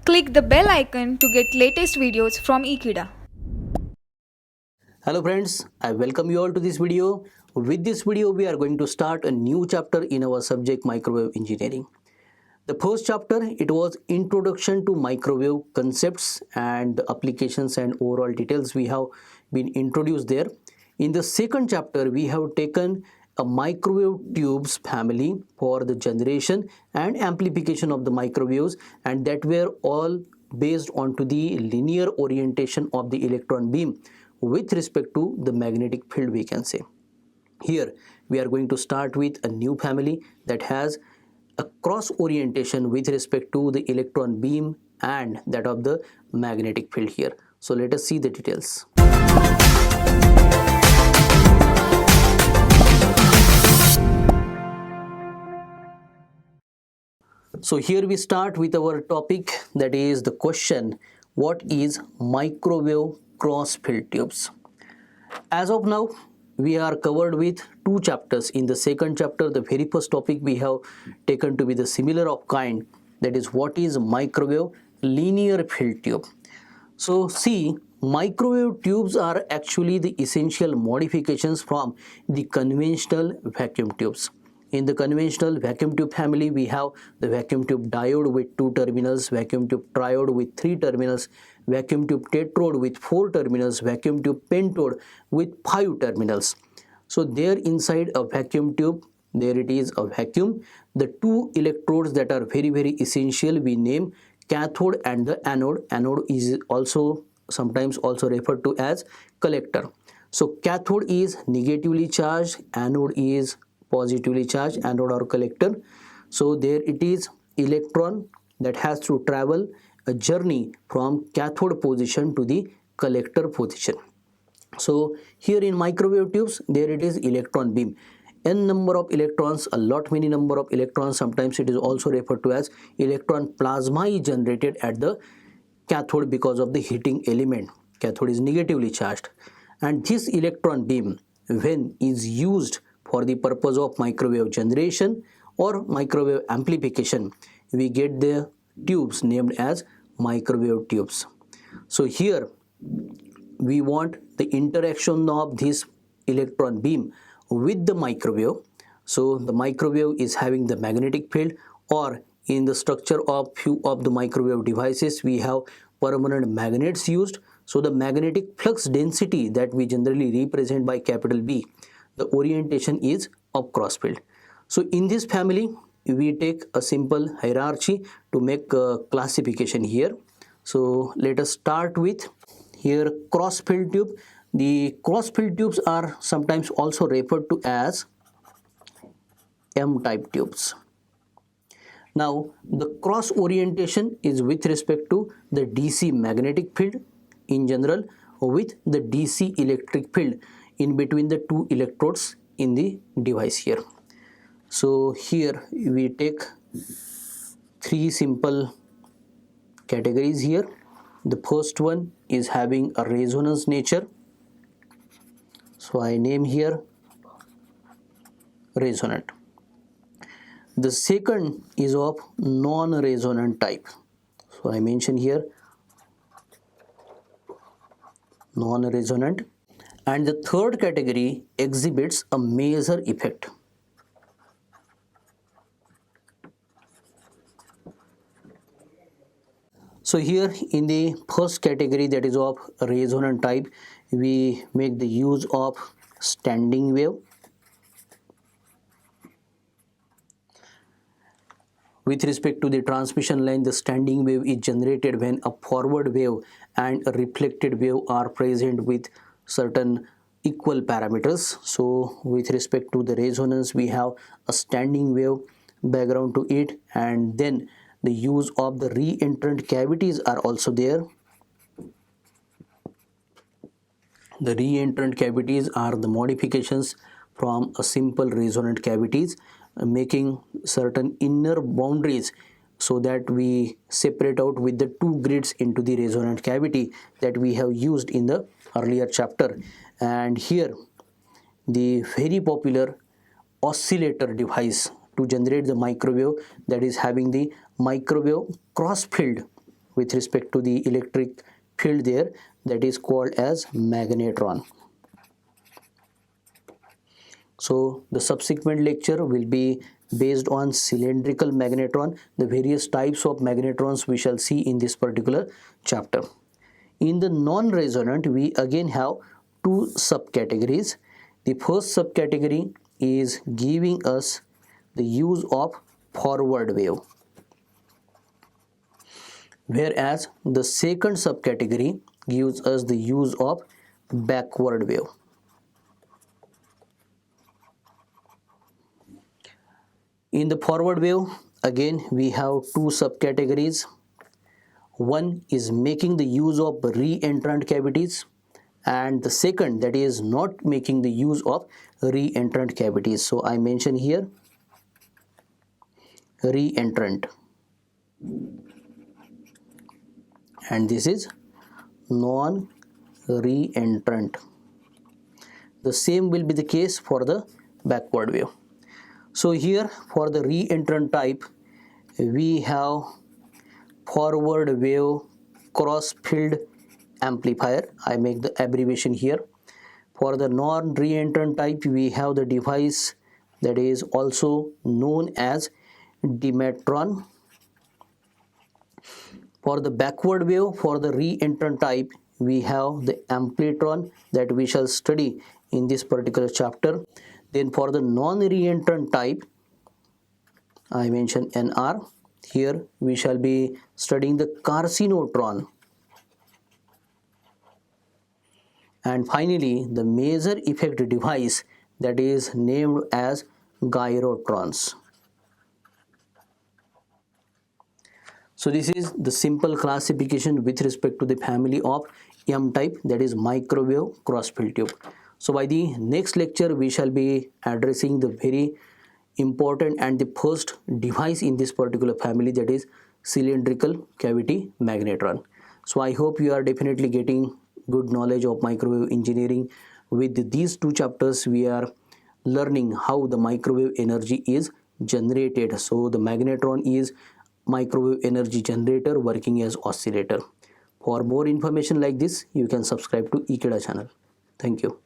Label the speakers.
Speaker 1: Click the bell icon to get latest videos from Ekeeda.
Speaker 2: Hello friends, I welcome you all to this video. With this video, we are going to start a new chapter in our subject microwave engineering. The first chapter, it was introduction to microwave concepts and applications and overall details we have been introduced there. In the second chapter, we have taken a microwave tubes family for the generation and amplification of the microwaves, and that were all based onto the linear orientation of the electron beam with respect to the magnetic field, we can say. Here we are going to start with a new family that has a cross orientation with respect to the electron beam and that of the magnetic field here. So let us see the details. So here we start with our topic, that is the question, what is microwave cross field tubes? As of now, we are covered with two chapters. In the second chapter, the very first topic we have taken to be the similar of kind, that is what is microwave linear field tube. So see, microwave tubes are actually the essential modifications from the conventional vacuum tubes. In the conventional vacuum tube family, we have the vacuum tube diode with 2 terminals, vacuum tube triode with 3 terminals, vacuum tube tetrode with 4 terminals, vacuum tube pentode with 5 terminals. So there inside a vacuum tube, there it is a vacuum. The two electrodes that are very essential, we name cathode and the anode. Anode is also sometimes also referred to as collector. So cathode is negatively charged, anode is positively charged, anode or collector. So there it is electron that has to travel a journey from cathode position to the collector position. So here in microwave tubes, there it is electron beam. N number of electrons, a lot many number of electrons, sometimes it is also referred to as electron plasma, is generated at the cathode because of the heating element. Cathode is negatively charged, and this electron beam, when is used for the purpose of microwave generation or microwave amplification, we get the tubes named as microwave tubes. So here we want the interaction of this electron beam with the microwave. So the microwave is having the magnetic field, or in the structure of few of the microwave devices, we have permanent magnets used. So the magnetic flux density that we generally represent by capital B, the orientation is of cross field. So in this family, we take a simple hierarchy to make a classification here. So let us start with here cross field tube. The cross field tubes are sometimes also referred to as M-type tubes. Now the cross orientation is with respect to the DC magnetic field in general with the DC electric field in between the two electrodes in the device here. So here we take three simple categories here. The first one is having a resonance nature. So I name here resonant. The second is of non-resonant type. So I mention here non-resonant. And the third category exhibits a major effect. So here in the first category, that is of resonant type, we make the use of standing wave. With respect to the transmission line, the standing wave is generated when a forward wave and a reflected wave are present with certain equal parameters. So with respect to the resonance, we have a standing wave background to it, and then the use of the reentrant cavities are also there. The reentrant cavities are the modifications from a simple resonant cavities, making certain inner boundaries so that we separate out with the two grids into the resonant cavity that we have used in the earlier chapter. And here the very popular oscillator device to generate the microwave, that is having the microwave cross field with respect to the electric field there, that is called as magnetron. So the subsequent lecture will be based on cylindrical magnetron, the various types of magnetrons we shall see in this particular chapter. In the non-resonant, we again have two subcategories. The first subcategory is giving us the use of forward wave, whereas the second subcategory gives us the use of backward wave. In the forward wave, again we have two subcategories. One is making the use of reentrant cavities, and the second, that is not making the use of reentrant cavities. So I mention here reentrant, and this is non-reentrant. The same will be the case for the backward wave. So here for the reentrant type, we have forward wave cross field amplifier. I make the abbreviation here. For the non-reentrant type, we have the device that is also known as dimetron. For the backward wave, for the reentrant type, we have the amplitron that we shall study in this particular chapter. Then for the non-reentrant type, I mention NR. Here we shall be studying the carcinotron. And finally, the major effect device that is named as gyrotrons. So this is the simple classification with respect to the family of M type, that is microwave cross-field tube. So by the next lecture, we shall be addressing the very important and the first device in this particular family, that is cylindrical cavity magnetron. So I hope you are definitely getting good knowledge of microwave engineering. With these two chapters, we are learning how the microwave energy is generated. So the magnetron is microwave energy generator working as oscillator. For more information like this, you can subscribe to Ekeeda channel. Thank you.